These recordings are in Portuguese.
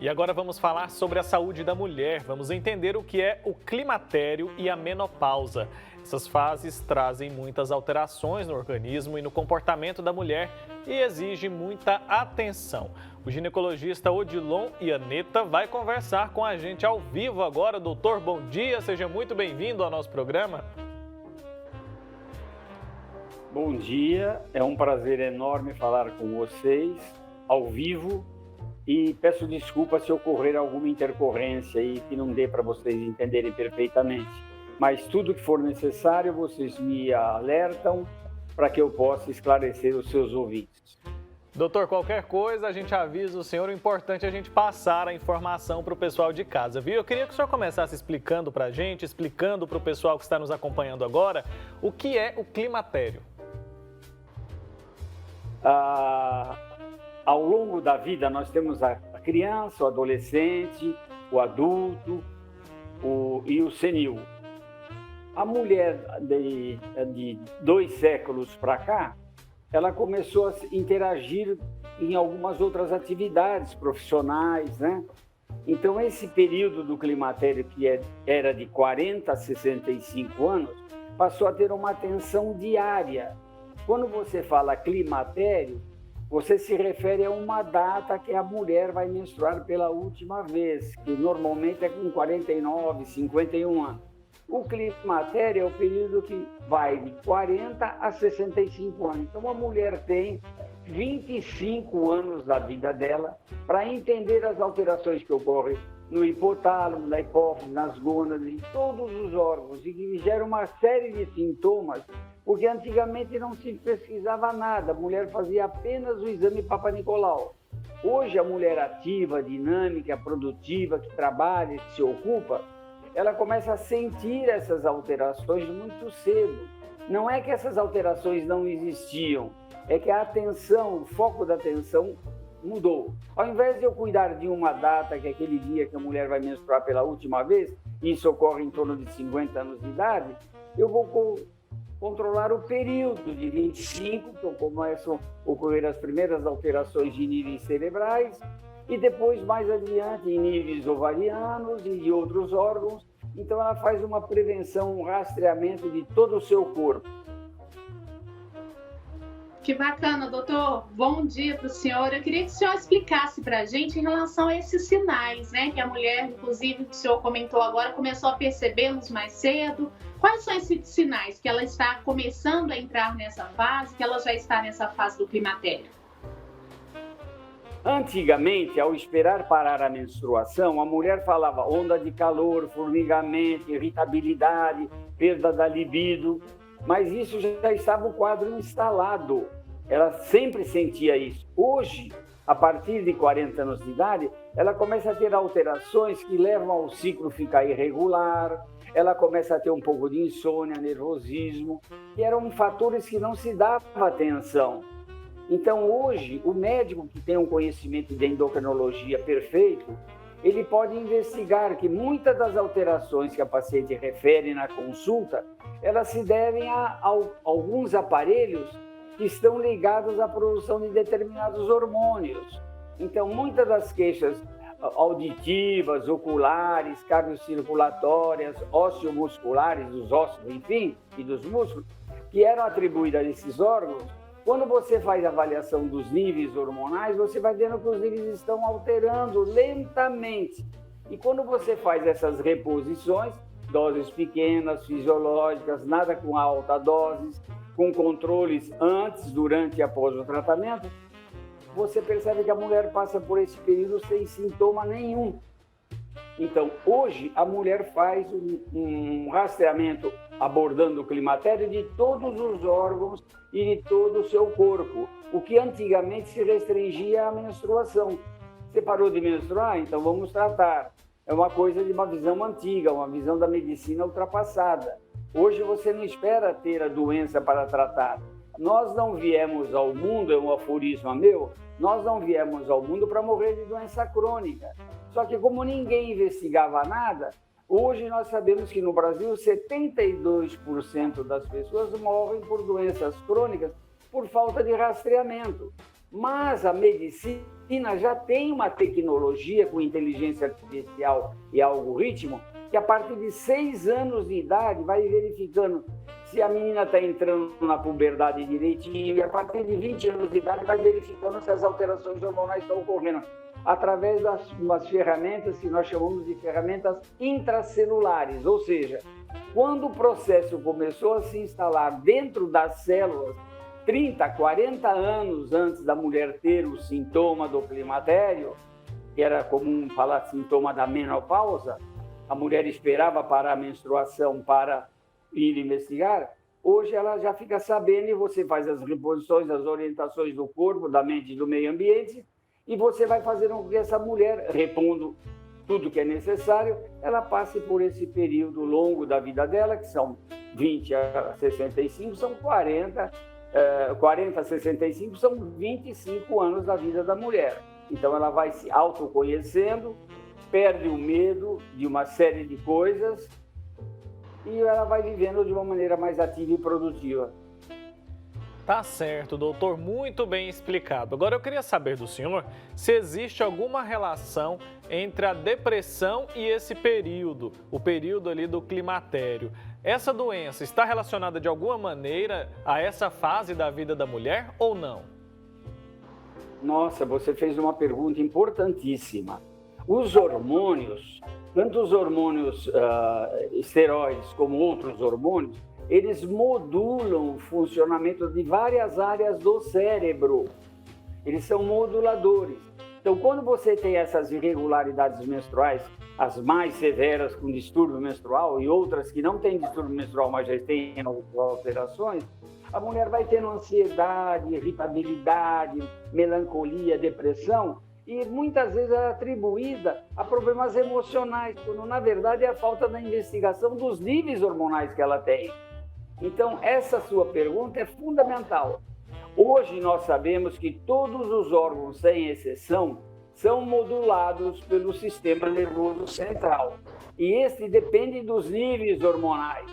E agora vamos falar sobre a saúde da mulher. Vamos entender o que é o climatério e a menopausa. Essas fases trazem muitas alterações no organismo e no comportamento da mulher e exigem muita atenção. O ginecologista Odilon Ianeta vai conversar com a gente ao vivo agora. Doutor, bom dia, seja muito bem-vindo ao nosso programa. Bom dia, é um prazer enorme falar com vocês ao vivo e peço desculpas se ocorrer alguma intercorrência aí que não dê para vocês entenderem perfeitamente. Mas tudo que for necessário, vocês me alertam para que eu possa esclarecer os seus ouvintes. Doutor, qualquer coisa a gente avisa o senhor, o importante é a gente passar a informação para o pessoal de casa, viu? Eu queria que o senhor começasse explicando para a gente, explicando para o pessoal que está nos acompanhando agora, o que é o climatério. Ao longo da vida, nós temos a criança, o adolescente, o adulto e o senil. A mulher de 2 séculos para cá, ela começou a interagir em algumas outras atividades profissionais, né? Então, esse período do climatério, que era de 40 a 65 anos, passou a ter uma atenção diária. Quando você fala climatério, você se refere a uma data que a mulher vai menstruar pela última vez, que normalmente é com 49, 51 anos. O climatério é o período que vai de 40 a 65 anos. Então, a mulher tem 25 anos da vida dela para entender as alterações que ocorrem no hipotálamo, na hipófise, nas gônadas, em todos os órgãos, e que gera uma série de sintomas, porque antigamente não se pesquisava nada, a mulher fazia apenas o exame Papa Nicolau. Hoje, a mulher ativa, dinâmica, produtiva, que trabalha, que se ocupa, ela começa a sentir essas alterações muito cedo. Não é que essas alterações não existiam, é que a atenção, o foco da atenção mudou. Ao invés de eu cuidar de uma data, que é aquele dia que a mulher vai menstruar pela última vez, e isso ocorre em torno de 50 anos de idade, eu vou controlar o período de 25, que começam a ocorrer as primeiras alterações de níveis cerebrais, e depois, mais adiante, em níveis ovarianos e de outros órgãos. Então, ela faz uma prevenção, um rastreamento de todo o seu corpo. Que bacana, doutor. Bom dia para o senhor. Eu queria que o senhor explicasse para a gente em relação a esses sinais, né? Que a mulher, inclusive, que o senhor comentou agora, começou a percebê-los mais cedo. Quais são esses sinais que ela está começando a entrar nessa fase, que ela já está nessa fase do climatério? Antigamente, ao esperar parar a menstruação, a mulher falava onda de calor, formigamento, irritabilidade, perda da libido, mas isso já estava o quadro instalado. Ela sempre sentia isso. Hoje, a partir de 40 anos de idade, ela começa a ter alterações que levam ao ciclo ficar irregular, ela começa a ter um pouco de insônia, nervosismo, que eram fatores que não se dava atenção. Então, hoje, o médico que tem um conhecimento de endocrinologia perfeito, ele pode investigar que muitas das alterações que a paciente refere na consulta, elas se devem a alguns aparelhos que estão ligados à produção de determinados hormônios. Então, muitas das queixas auditivas, oculares, cardiocirculatórias, osteomusculares, dos ossos, enfim, e dos músculos, que eram atribuídas a esses órgãos, quando você faz a avaliação dos níveis hormonais, você vai vendo que os níveis estão alterando lentamente. E quando você faz essas reposições, doses pequenas, fisiológicas, nada com alta doses, com controles antes, durante e após o tratamento, você percebe que a mulher passa por esse período sem sintoma nenhum. Então, hoje, a mulher faz um rastreamento abordando o climatério de todos os órgãos e de todo o seu corpo, o que antigamente se restringia à menstruação. Você parou de menstruar? Então vamos tratar. É uma coisa de uma visão antiga, uma visão da medicina ultrapassada. Hoje você não espera ter a doença para tratar. Nós não viemos ao mundo, é um aforismo meu, nós não viemos ao mundo para morrer de doença crônica. Só que como ninguém investigava nada, hoje nós sabemos que no Brasil 72% das pessoas morrem por doenças crônicas por falta de rastreamento. Mas a medicina China já tem uma tecnologia com inteligência artificial e algoritmo que a partir de 6 anos de idade vai verificando se a menina está entrando na puberdade direitinho e a partir de 20 anos de idade vai verificando se as alterações hormonais estão ocorrendo através das umas ferramentas que nós chamamos de ferramentas intracelulares, ou seja, quando o processo começou a se instalar dentro das células 30, 40 anos antes da mulher ter o sintoma do climatério, que era comum falar sintoma da menopausa, a mulher esperava parar a menstruação para ir investigar, hoje ela já fica sabendo e você faz as reposições, as orientações do corpo, da mente e do meio ambiente e você vai fazer com que essa mulher, repondo tudo que é necessário, ela passe por esse período longo da vida dela, que são 20 a 65, são 40 a 65 são 25 anos da vida da mulher. Então ela vai se autoconhecendo, perde o medo de uma série de coisas e ela vai vivendo de uma maneira mais ativa e produtiva. Tá certo, doutor, muito bem explicado. Agora eu queria saber do senhor se existe alguma relação entre a depressão e esse período, o período ali do climatério. Essa doença está relacionada de alguma maneira a essa fase da vida da mulher ou não? Nossa, você fez uma pergunta importantíssima. Os hormônios, tanto os hormônios esteroides como outros hormônios, eles modulam o funcionamento de várias áreas do cérebro. Eles são moduladores. Então, quando você tem essas irregularidades menstruais, as mais severas com distúrbio menstrual e outras que não têm distúrbio menstrual, mas já têm alterações, a mulher vai tendo ansiedade, irritabilidade, melancolia, depressão, e muitas vezes é atribuída a problemas emocionais, quando na verdade é a falta da investigação dos níveis hormonais que ela tem. Então, essa sua pergunta é fundamental. Hoje nós sabemos que todos os órgãos, sem exceção, são modulados pelo sistema nervoso central. E esse depende dos níveis hormonais.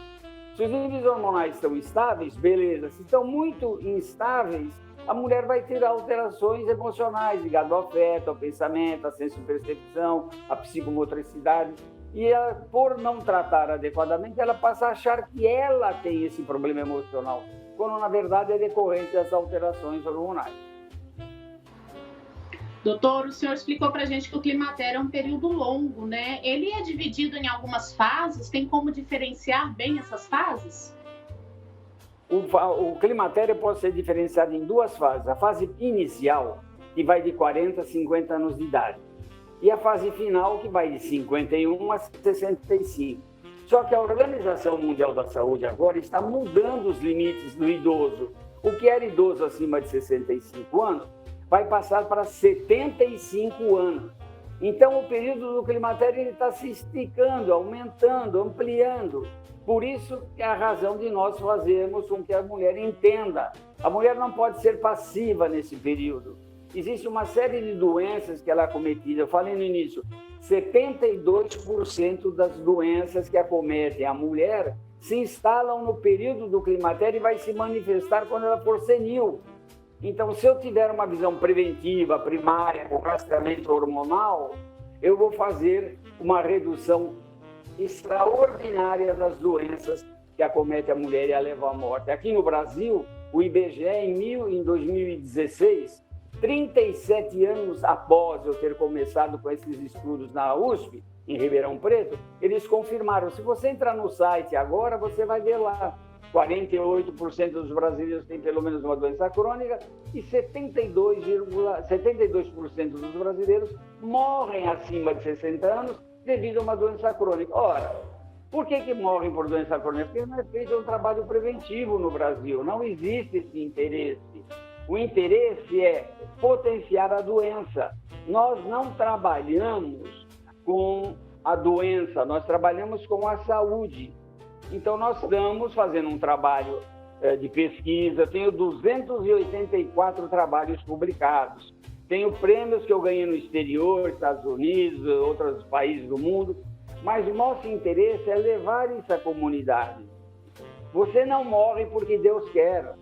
Se os níveis hormonais estão estáveis, beleza. Se estão muito instáveis, a mulher vai ter alterações emocionais ligadas ao afeto, ao pensamento, à senso-percepção, à psicomotricidade. E ela, por não tratar adequadamente, ela passa a achar que ela tem esse problema emocional, quando na verdade é decorrente das alterações hormonais. Doutor, o senhor explicou para a gente que o climatério é um período longo, né? Ele é dividido em algumas fases, tem como diferenciar bem essas fases? O climatério pode ser diferenciado em 2 fases. A fase inicial, que vai de 40 a 50 anos de idade. E a fase final, que vai de 51 a 65. Só que a Organização Mundial da Saúde agora está mudando os limites do idoso. O que era idoso acima de 65 anos vai passar para 75 anos. Então, o período do climatério está se esticando, aumentando, ampliando. Por isso que é a razão de nós fazermos com que a mulher entenda. A mulher não pode ser passiva nesse período. Existe uma série de doenças que ela é acometida. Eu falei no início, 72% das doenças que acometem a mulher se instalam no período do climatério e vai se manifestar quando ela for senil. Então, se eu tiver uma visão preventiva, primária, com rastreamento hormonal, eu vou fazer uma redução extraordinária das doenças que acometem a mulher e a levam à morte. Aqui no Brasil, o IBGE, em 2016, 37 anos após eu ter começado com esses estudos na USP, em Ribeirão Preto, eles confirmaram. Se você entrar no site agora, você vai ver lá, 48% dos brasileiros têm pelo menos uma doença crônica e 72% dos brasileiros morrem acima de 60 anos devido a uma doença crônica. Ora, por que morrem por doença crônica? Porque não é feito um trabalho preventivo no Brasil, não existe esse interesse. O interesse é potenciar a doença. Nós não trabalhamos com a doença, nós trabalhamos com a saúde. Então, nós estamos fazendo um trabalho de pesquisa, tenho 284 trabalhos publicados, tenho prêmios que eu ganhei no exterior, Estados Unidos, outros países do mundo, mas o nosso interesse é levar isso à comunidade. Você não morre porque Deus quer.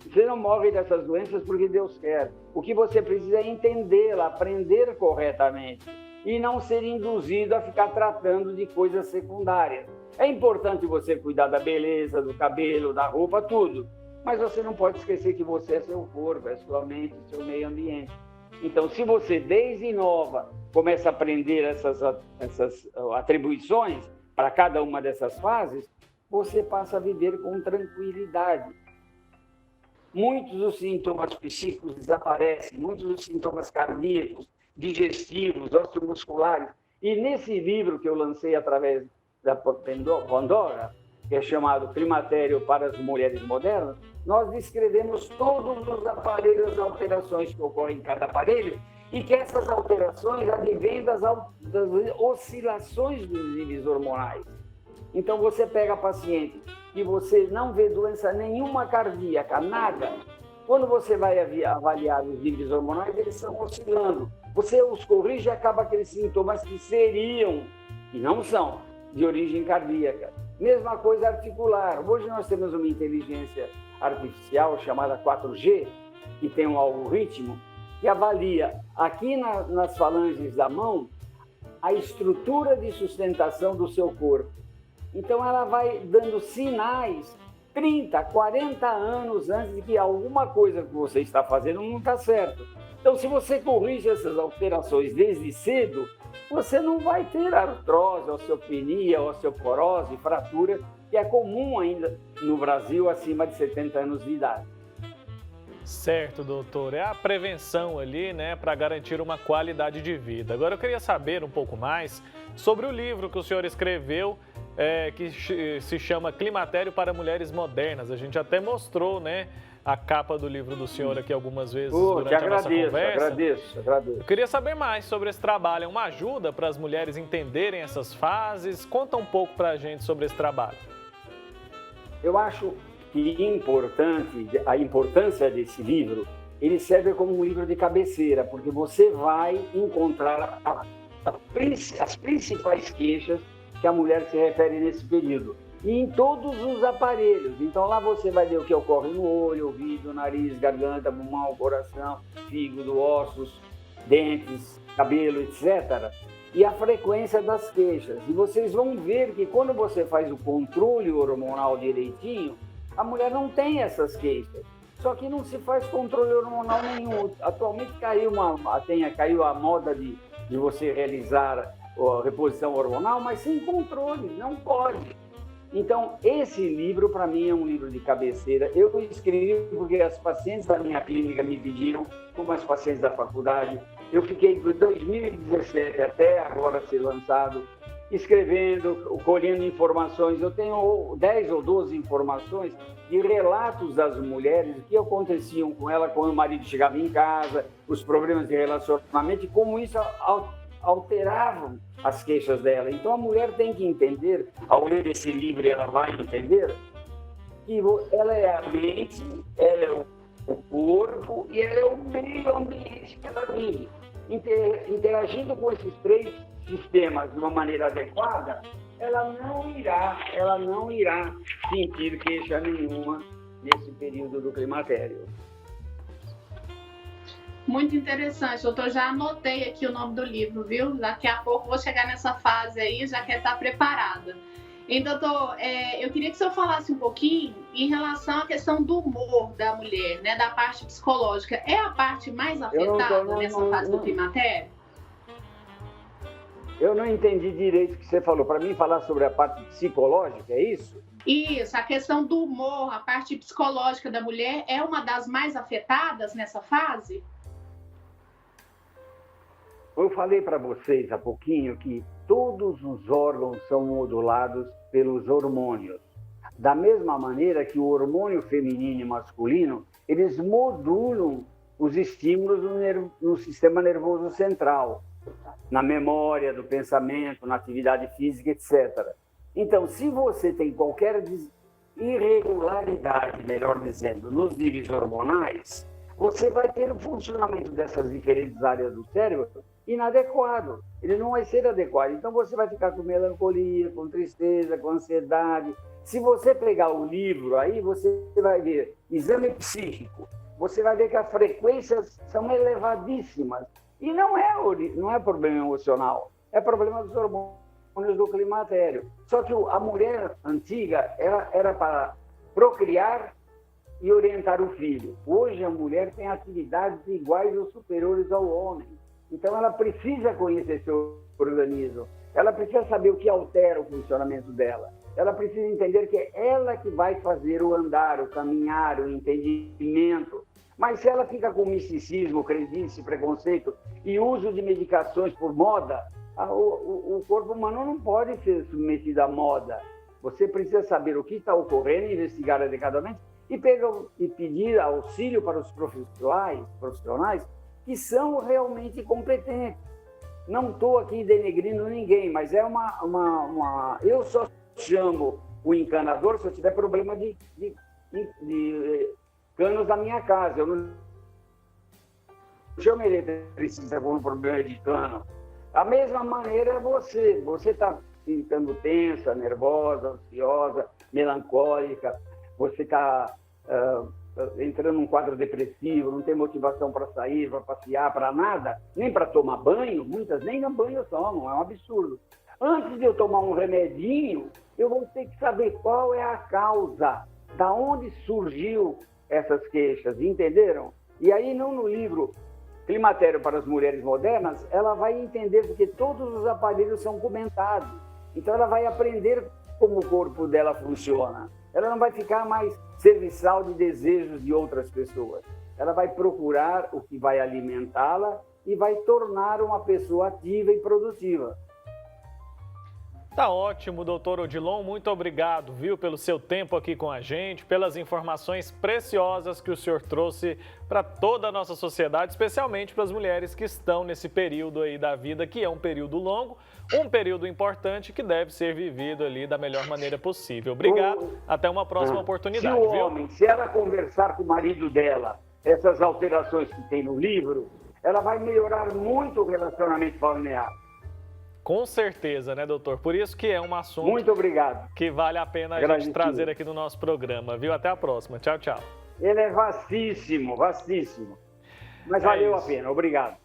Você não morre dessas doenças porque Deus quer. O que você precisa é entendê-la, aprender corretamente e não ser induzido a ficar tratando de coisas secundárias. É importante você cuidar da beleza, do cabelo, da roupa, tudo. Mas você não pode esquecer que você é seu corpo, é sua mente, seu meio ambiente. Então, se você, desde nova, começa a aprender essas atribuições para cada uma dessas fases, você passa a viver com tranquilidade. Muitos dos sintomas psíquicos desaparecem, muitos dos sintomas cardíacos, digestivos, osteomusculares. E nesse livro que eu lancei através da Pandora, que é chamado Climatério para as Mulheres Modernas, nós descrevemos todos os aparelhos, as alterações que ocorrem em cada aparelho, e que essas alterações advêm das oscilações dos níveis hormonais. Então, você pega a paciente e você não vê doença nenhuma cardíaca, nada. Quando você vai avaliar os níveis hormonais, eles estão oscilando. Você os corrige e acaba aqueles sintomas que seriam, e não são, de origem cardíaca. Mesma coisa articular. Hoje nós temos uma inteligência artificial chamada 4G, que tem um algoritmo que avalia aqui nas falanges da mão a estrutura de sustentação do seu corpo. Então ela vai dando sinais 30, 40 anos antes de que alguma coisa que você está fazendo não está certo. Então, se você corrige essas alterações desde cedo, você não vai ter artrose, osteopenia, osteoporose, fratura, que é comum ainda no Brasil acima de 70 anos de idade. Certo, doutor. É a prevenção ali, né, para garantir uma qualidade de vida. Agora eu queria saber um pouco mais sobre o livro que o senhor escreveu, que se chama Climatério para Mulheres Modernas. A gente até mostrou, né, a capa do livro do senhor aqui algumas vezes durante a nossa conversa. Agradeço. Eu queria saber mais sobre esse trabalho. É uma ajuda para as mulheres entenderem essas fases? Conta um pouco para a gente sobre esse trabalho. Eu acho que a importância desse livro, ele serve como um livro de cabeceira, porque você vai encontrar as principais queixas que a mulher se refere nesse período. E em todos os aparelhos. Então lá você vai ver o que ocorre no olho, ouvido, nariz, garganta, pulmão, coração, fígado, ossos, dentes, cabelo, etc. E a frequência das queixas. E vocês vão ver que quando você faz o controle hormonal direitinho, a mulher não tem essas queixas. Só que não se faz controle hormonal nenhum. Atualmente caiu a moda de você realizar a reposição hormonal, mas sem controle, não pode. Então, esse livro, para mim, é um livro de cabeceira. Eu escrevi porque as pacientes da minha clínica me pediram, como as pacientes da faculdade. Eu fiquei de 2017 até agora ser lançado, escrevendo, colhendo informações. Eu tenho 10 ou 12 informações de relatos das mulheres, o que aconteciam com ela quando o marido chegava em casa, os problemas de relacionamento e como isso alteravam as queixas dela. Então a mulher tem que entender, ao ler esse livro ela vai entender, que ela é a mente, ela é o corpo e ela é o meio ambiente que ela vive. Interagindo com esses três sistemas de uma maneira adequada, ela não irá sentir queixa nenhuma nesse período do climatério. Muito interessante, doutor. Já anotei aqui o nome do livro, viu? Daqui a pouco vou chegar nessa fase aí, já quer estar preparada. E, doutor, eu queria que o senhor falasse um pouquinho em relação à questão do humor da mulher, né? Da parte psicológica. É a parte mais afetada nessa fase do climatério? Eu não entendi direito o que você falou. Para mim, falar sobre a parte psicológica, é isso? Isso, a questão do humor, a parte psicológica da mulher é uma das mais afetadas nessa fase? Eu falei para vocês há pouquinho que todos os órgãos são modulados pelos hormônios. Da mesma maneira que o hormônio feminino e masculino, eles modulam os estímulos no sistema nervoso central, na memória, do pensamento, na atividade física, etc. Então, se você tem qualquer irregularidade, melhor dizendo, nos níveis hormonais, você vai ter o funcionamento dessas diferentes áreas do cérebro inadequado. Ele não vai ser adequado. Então, você vai ficar com melancolia, com tristeza, com ansiedade, Se você pegar o livro, aí você vai ver exame psíquico, você vai ver que as frequências são elevadíssimas. E não é problema emocional, é problema dos hormônios do climatério. Só que a mulher antiga era para procriar e orientar o filho. Hoje a mulher tem atividades iguais ou superiores ao homem. Então ela precisa conhecer seu organismo, ela precisa saber o que altera o funcionamento dela. Ela precisa entender que é ela que vai fazer o andar, o caminhar, o entendimento. Mas se ela fica com misticismo, crendice, preconceito e uso de medicações por moda, o corpo humano não pode ser submetido à moda. Você precisa saber o que está ocorrendo, investigar adequadamente e pedir auxílio para os profissionais que são realmente competentes. Não estou aqui denegrindo ninguém, mas é eu só chamo o encanador se eu tiver problema de canos da minha casa. Eu não chamo eletricista com um problema de cano. Da mesma maneira você está ficando tensa, nervosa, ansiosa, melancólica, você está entrando num quadro depressivo, não tem motivação para sair, para passear, para nada, nem para tomar banho, muitas nem banho tomam, é um absurdo. Antes de eu tomar um remedinho, eu vou ter que saber qual é a causa, da onde surgiu essas queixas, entenderam? E aí, não no livro Climatério para as Mulheres Modernas, ela vai entender porque todos os aparelhos são comentados. Então, ela vai aprender como o corpo dela funciona. Ela não vai ficar mais serviçal de desejos de outras pessoas. Ela vai procurar o que vai alimentá-la e vai tornar uma pessoa ativa e produtiva. Tá ótimo, doutor Odilon, muito obrigado, viu, pelo seu tempo aqui com a gente, pelas informações preciosas que o senhor trouxe para toda a nossa sociedade, especialmente para as mulheres que estão nesse período aí da vida, que é um período longo, um período importante que deve ser vivido ali da melhor maneira possível. Obrigado, até uma próxima oportunidade, se o viu? homem, se ela conversar com o marido dela, essas alterações que tem no livro, ela vai melhorar muito o relacionamento familiar. Com certeza, né, doutor? Por isso que é um assunto muito obrigado. Que vale a pena a gente trazer aqui no nosso programa, viu? Até a próxima. Tchau, tchau. Ele é vastíssimo. Mas valeu a pena. Obrigado.